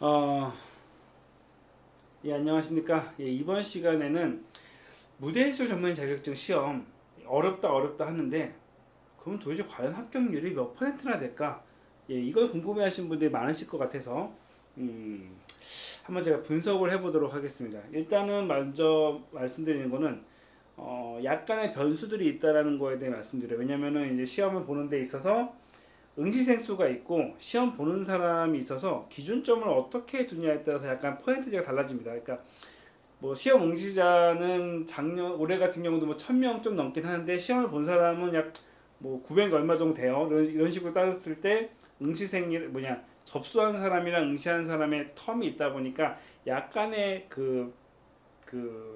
어, 예, 안녕하십니까. 예, 이번 시간에는 무대예술 전문 자격증 시험 어렵다 하는데 그럼 도대체 과연 합격률이 몇 퍼센트나 될까? 예, 이걸 궁금해하시는 분들이 많으실 것 같아서 한번 제가 분석을 해보도록 하겠습니다. 일단은 먼저 말씀드리는 거는 약간의 변수들이 있다라는 거에 대해 말씀드려요. 왜냐면은 이제 시험을 보는 데 있어서 응시생 수가 있고 시험 보는 사람이 있어서 기준점을 어떻게 두냐에 따라서 약간 퍼센티지가 달라집니다. 그러니까 뭐 시험 응시자는 작년 올해 같은 경우도 뭐 1000명 좀 넘긴 하는데 시험을 본 사람은 약 뭐 900 얼마 정도 돼요. 이런 식으로 따졌을 때 응시생이 뭐냐 접수한 사람이랑 응시한 사람의 텀이 있다 보니까 약간의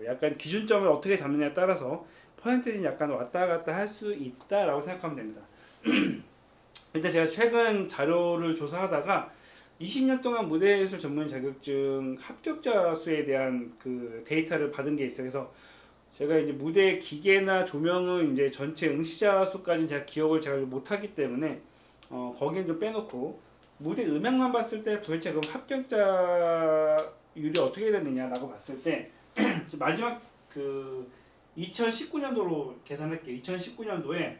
약간 기준점을 어떻게 잡느냐에 따라서 퍼센티지는 약간 왔다 갔다 할 수 있다라고 생각하면 됩니다. 일단 제가 최근 자료를 조사하다가 20년 동안 무대예술 전문 자격증 합격자 수에 대한 그 데이터를 받은 게 있어요. 그래서 제가 이제 무대 기계나 조명은 이제 전체 응시자 수까지는 제가 기억을 잘 못하기 때문에 거기는 좀 빼놓고 무대 음향만 봤을 때 도대체 그럼 합격자율이 어떻게 되느냐라고 봤을 때 마지막 그 2019년도로 계산할게요. 2019년도에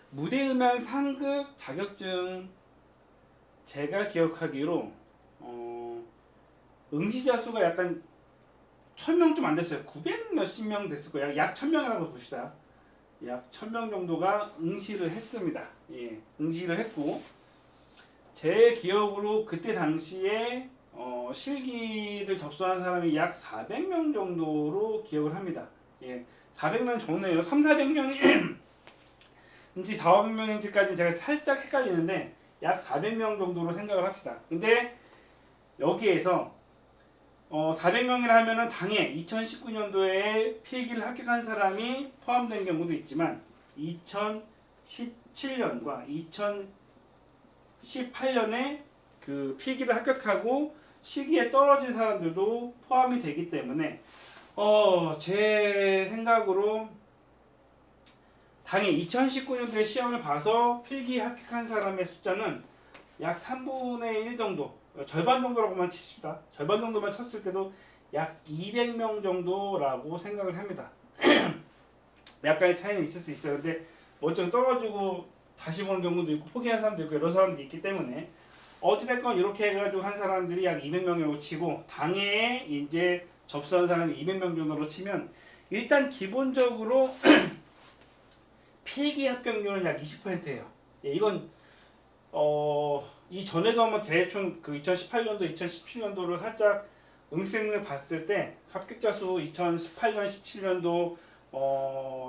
무대음향 상급 자격증 제가 기억하기로 응시자 수가 약간 1000명 좀 안 됐어요. 900 몇십 명 됐을 거예요. 약 1000명이라고 봅시다. 약 1000명 정도가 응시를 했습니다. 예, 응시를 했고 제 기억으로 그때 당시에 실기를 접수한 사람이 약 400명 정도로 기억을 합니다. 예, 400명 적네요. 3, 400명이 인지 4, 500명인지까지 제가 살짝 헷갈리는데 약 400명 정도로 생각을 합시다. 근데 여기에서 400명이라 하면은 당해 2019년도에 필기를 합격한 사람이 포함된 경우도 있지만 2017년과 2018년에 그 필기를 합격하고 시기에 떨어진 사람들도 포함이 되기 때문에 제 생각으로 당해 2019년도에 시험을 봐서 필기 합격한 사람의 숫자는 약 3분의 1 정도, 절반 정도라고만 칩시다. 절반 정도만 쳤을 때도 약 200명 정도라고 생각을 합니다. 약간의 차이는 있을 수 있어요. 근데 먼저 떨어지고 다시 보는 경우도 있고 포기한 사람도 있고 여러 사람도 있기 때문에 어찌됐건 이렇게 해가지고 한 사람들이 약 200명이라고 치고 당해에 이제 접수한 사람이 200명 정도로 치면 일단 기본적으로 필기 합격률은 약 20%예요. 예, 이건 이 전에도 한번 대충 그 2018년도, 2017년도를 살짝 응시생을 봤을 때 합격자 수 2018년, 17년도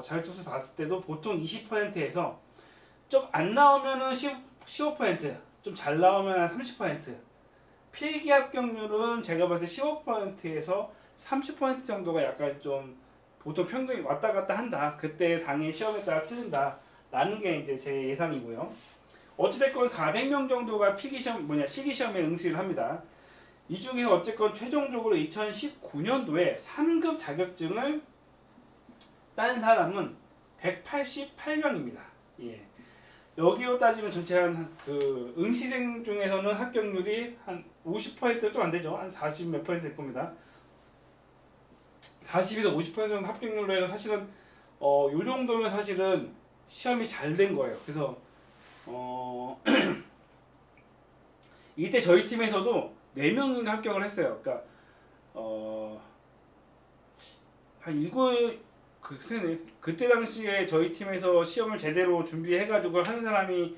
자격증 수 봤을 때도 보통 20%에서 좀 안 나오면은 15%, 좀 잘 나오면 한 30%. 필기 합격률은 제가 봤을 때 15%에서 30% 정도가 약간 좀 보통 평균이 왔다 갔다 한다. 그때 당일 시험에 따라 틀린다. 라는 게 이제 제 예상이고요. 어찌됐건 400명 정도가 실기시험에 응시를 합니다. 이 중에서 어쨌건 최종적으로 2019년도에 3급 자격증을 딴 사람은 188명입니다. 예. 여기로 따지면 전체 그 응시생 중에서는 합격률이 한 50%좀 안 되죠. 한 40 몇 퍼센트 될 겁니다. 40에서 50% 정도 합격률로 해서 사실은 요 정도면 사실은 시험이 잘 된 거예요. 그래서 이때 저희 팀에서도 4명이 합격을 했어요. 그러니까 한 7, 그때 당시에 저희 팀에서 시험을 제대로 준비해가지고 한 사람이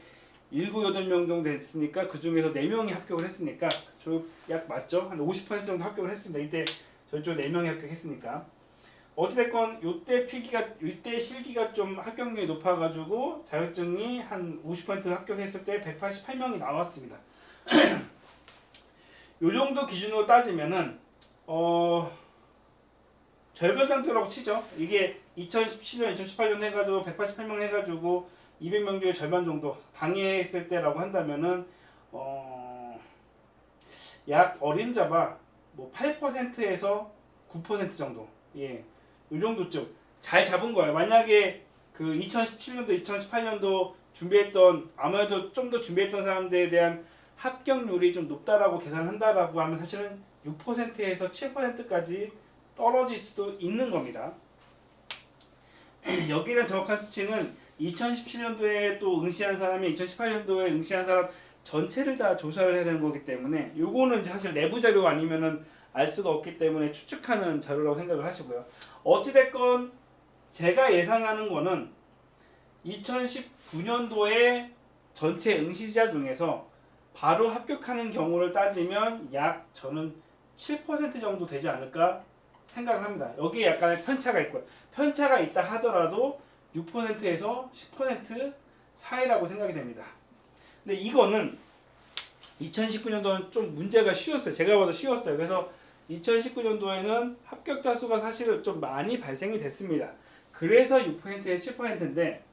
7, 8명 정도 됐으니까 그 중에서 4명이 합격을 했으니까 저 약 맞죠? 한 50% 정도 합격을 했습니다. 이때 저희 쪽 4명이 합격했으니까 어찌됐건 이때 실기가 좀 합격률이 높아가지고 자격증이 한 50% 합격했을 때 188명이 나왔습니다. 요 정도 기준으로 따지면은 절반 정도라고 치죠. 이게 2017년, 2018년 해가지고 188명 해가지고 200명 중에 절반 정도 당해했을 때라고 한다면은 약 어림잡아 뭐 8%에서 9% 정도. 예. 이 정도쯤 잘 잡은 거예요. 만약에 그 2017년도, 2018년도 준비했던 아무래도 좀 더 준비했던 사람들에 대한 합격률이 좀 높다라고 계산한다라고 하면 사실은 6%에서 7%까지 떨어질 수도 있는 겁니다. 여기에 대한 정확한 수치는 2017년도에 또 응시한 사람이 2018년도에 응시한 사람 전체를 다 조사를 해야 되는 거기 때문에 요거는 사실 내부 자료 아니면은 알 수가 없기 때문에 추측하는 자료라고 생각을 하시고요. 어찌됐건 제가 예상하는 거는 2019년도에 전체 응시자 중에서 바로 합격하는 경우를 따지면 약 저는 7% 정도 되지 않을까 생각을 합니다. 여기에 약간의 편차가 있고요. 편차가 있다 하더라도 6%에서 10% 사이라고 생각이 됩니다. 근데 이거는 2019년도는 좀 문제가 쉬웠어요. 제가 봐도 쉬웠어요. 그래서 2019년도에는 합격자 수가 사실은 좀 많이 발생이 됐습니다. 그래서 6%에서 7%인데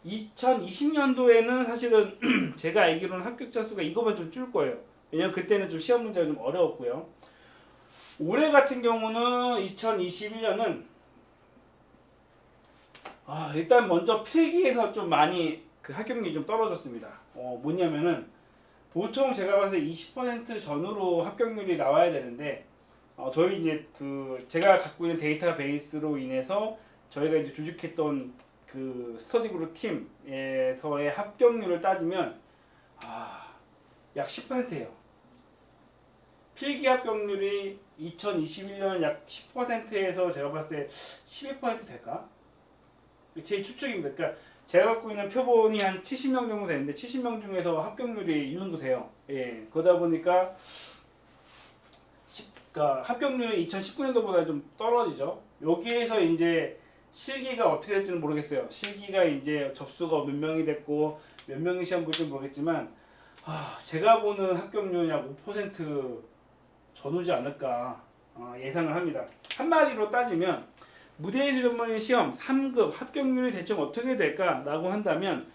2020년도에는 사실은 제가 알기로는 합격자 수가 이거만 좀 줄 거예요. 왜냐면 그때는 좀 시험 문제가 좀 어려웠고요. 올해 같은 경우는 2021년은 일단 먼저 필기에서 좀 많이 그 합격률이 좀 떨어졌습니다. 뭐냐면은 보통 제가 봤을 때 20% 전후로 합격률이 나와야 되는데 저희 이제 그 제가 갖고 있는 데이터베이스로 인해서 저희가 이제 조직했던 그 스터디 그룹 팀에서의 합격률을 따지면 약 10%예요. 필기 합격률이 2021년 약 10%에서 제가 봤을 때 12% 될까? 제 추측입니다. 그러니까 제가 갖고 있는 표본이 한 70명 정도 되는데 70명 중에서 합격률이 이 정도 돼요. 예, 그러다 보니까 그러니까 합격률이 2019년도보다 좀 떨어지죠. 여기에서 이제 실기가 어떻게 될지는 모르겠어요. 실기가 이제 접수가 몇 명이 됐고 몇 명이 시험 볼지 모르겠지만 제가 보는 합격률 약 5% 전후지 않을까 예상을 합니다. 한마디로 따지면 무대예술 전문의 시험 3급 합격률이 대충 어떻게 될까라고 한다면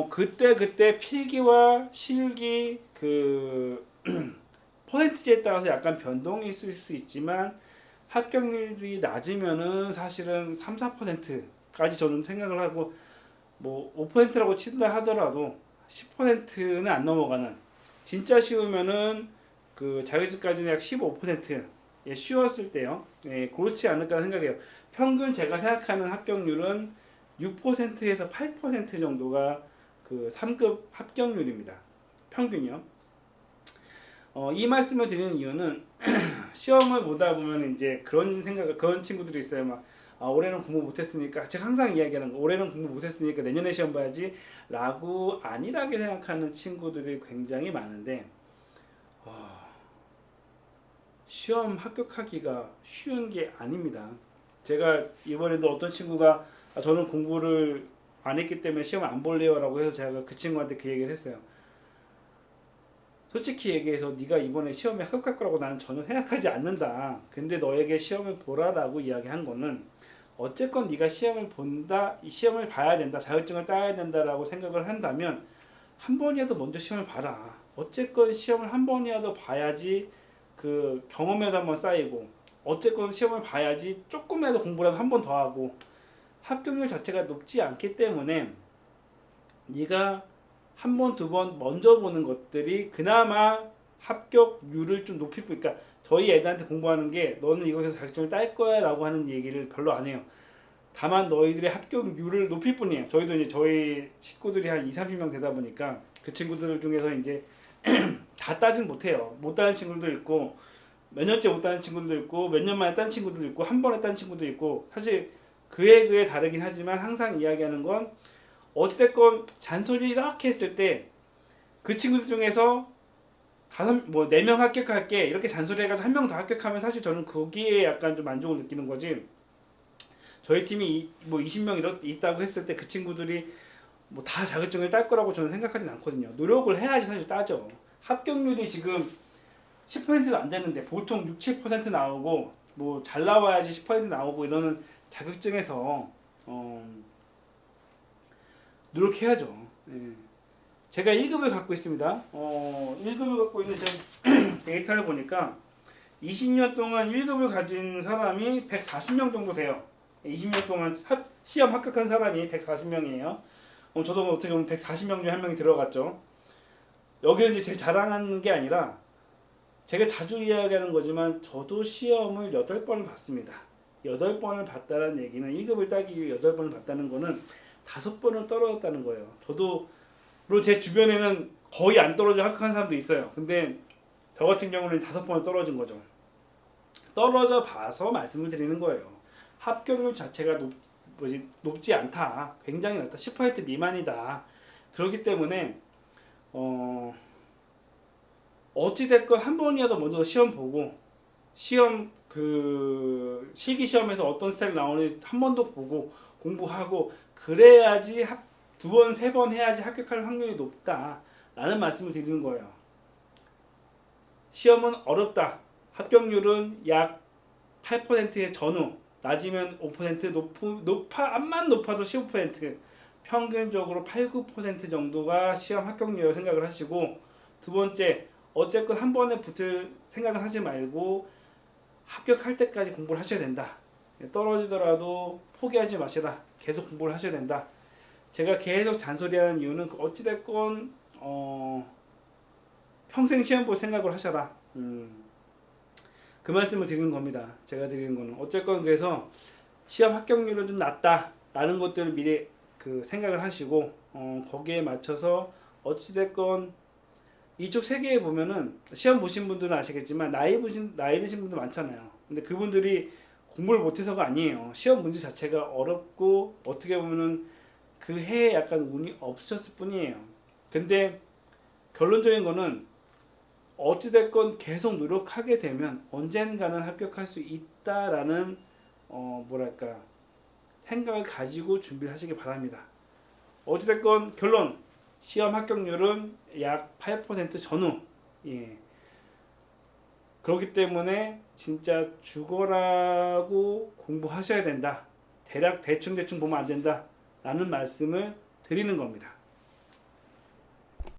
그때 필기와 실기 그 퍼센티지에 따라서 약간 변동이 있을 수 있지만 합격률이 낮으면은 사실은 3, 4%까지 저는 생각을 하고 뭐 5%라고 친다 하더라도 10%는 안 넘어가는 진짜 쉬우면은 그 자격증까지는 약 15% 예, 쉬웠을 때요. 예, 그렇지 않을까 생각해요. 평균 제가 생각하는 합격률은 6%에서 8% 정도가 그 3급 합격률입니다. 평균이요. 이 말씀을 드리는 이유는 시험을 보다 보면 이제 그런 친구들이 있어요. 막 올해는 공부 못했으니까 제가 항상 이야기하는 거 올해는 공부 못했으니까 내년에 시험 봐야지 라고 안일하게 생각하는 친구들이 굉장히 많은데 시험 합격하기가 쉬운 게 아닙니다. 제가 이번에도 어떤 친구가 저는 공부를 안 했기 때문에 시험을 안 볼래요 라고 해서 제가 그 친구한테 그 얘기를 했어요. 솔직히 얘기해서 네가 이번에 시험에 합격할 거라고 나는 전혀 생각하지 않는다. 근데 너에게 시험을 보라라고 이야기한 거는 어쨌건 네가 시험을 본다, 시험을 봐야 된다, 자격증을 따야 된다라고 생각을 한다면 한 번이라도 먼저 시험을 봐라. 어쨌건 시험을 한 번이라도 봐야지 그 경험에도 한번 쌓이고 어쨌건 시험을 봐야지 조금이라도 공부라도 한 번 더 하고 합격률 자체가 높지 않기 때문에 네가 한 번, 두 번 먼저 보는 것들이 그나마 합격률을 좀 높일 뿐. 그러니까 저희 애들한테 공부하는 게 너는 이거에서 자격증을 딸 거야 라고 하는 얘기를 별로 안 해요. 다만 너희들의 합격률을 높일 뿐이에요. 저희도 이제 저희 친구들이 한 2, 30명 되다 보니까 그 친구들 중에서 이제 다 따진 못해요. 못 따는 친구들도 있고 몇 년째 못 따는 친구들도 있고 몇 년 만에 딴 친구들도 있고 한 번에 딴 친구도 있고 사실 그에 다르긴 하지만 항상 이야기하는 건 어찌됐건 잔소리 이렇게 했을 때 그 친구들 중에서 4명 합격할게 이렇게 잔소리 해가지고 한 명 더 합격하면 사실 저는 거기에 약간 좀 만족을 느끼는 거지. 저희 팀이 뭐 20명 있다고 했을 때 그 친구들이 뭐 다 자격증을 딸 거라고 저는 생각하진 않거든요. 노력을 해야지 사실 따죠. 합격률이 지금 10%도 안 되는데 보통 6, 7% 나오고 뭐 잘 나와야지 10% 나오고 이러는 자격증에서 노력해야죠. 예. 제가 1급을 갖고 있습니다. 1급을 갖고 있는 제 데이터를 보니까 20년 동안 1급을 가진 사람이 140명 정도 돼요. 20년 동안 시험 합격한 사람이 140명이에요. 저도 어떻게 보면 140명 중에 한 명이 들어갔죠. 여기는 이제 제 자랑하는 게 아니라 제가 자주 이야기하는 거지만 저도 시험을 8번을 봤습니다. 8번을 봤다는 얘기는 1급을 따기 위해 8번을 봤다는 거는 5번을 떨어졌다는 거예요. 저도 물론 제 주변에는 거의 안 떨어져 합격한 사람도 있어요. 근데 저 같은 경우는 5번을 떨어진 거죠. 떨어져 봐서 말씀을 드리는 거예요. 합격률 자체가 높지 않다. 굉장히 낮다. 10% 미만이다. 그렇기 때문에 어찌됐건 한 번이라도 먼저 시험 보고 시험 그 실기 시험에서 어떤 스타일 나오는지 한 번 더 보고 공부하고 그래야지 2번, 3번 해야지 합격할 확률이 높다라는 말씀을 드리는 거예요. 시험은 어렵다. 합격률은 약 8%의 전후, 낮으면 5%, 암만 높아도 15%, 평균적으로 8, 9% 정도가 시험 합격률이라고 생각을 하시고, 두 번째, 어쨌건 한 번에 붙을 생각을 하지 말고 합격할 때까지 공부를 하셔야 된다. 떨어지더라도 포기하지 마시라. 계속 공부를 하셔야 된다. 제가 계속 잔소리하는 이유는 어찌됐건 평생 시험 볼 생각을 하셔라. 그 말씀을 드리는 겁니다. 제가 드리는 거는 어쨌건 그래서 시험 합격률은 좀 낮다라는 것들을 미리 그 생각을 하시고 거기에 맞춰서 어찌됐건 이쪽 세계에 보면은 시험 보신 분들은 아시겠지만 나이 드신 분들 많잖아요. 근데 그분들이 공부를 못해서가 아니에요. 시험 문제 자체가 어렵고 어떻게 보면은 그 해에 약간 운이 없으셨을 뿐이에요. 근데 결론적인 거는 어찌됐건 계속 노력하게 되면 언젠가는 합격할 수 있다라는 뭐랄까 생각을 가지고 준비를 하시기 바랍니다. 어찌됐건 결론 시험 합격률은 약 8% 전후. 예. 그렇기 때문에 진짜 죽어라고 공부하셔야 된다. 대충 보면 안 된다. 라는 말씀을 드리는 겁니다.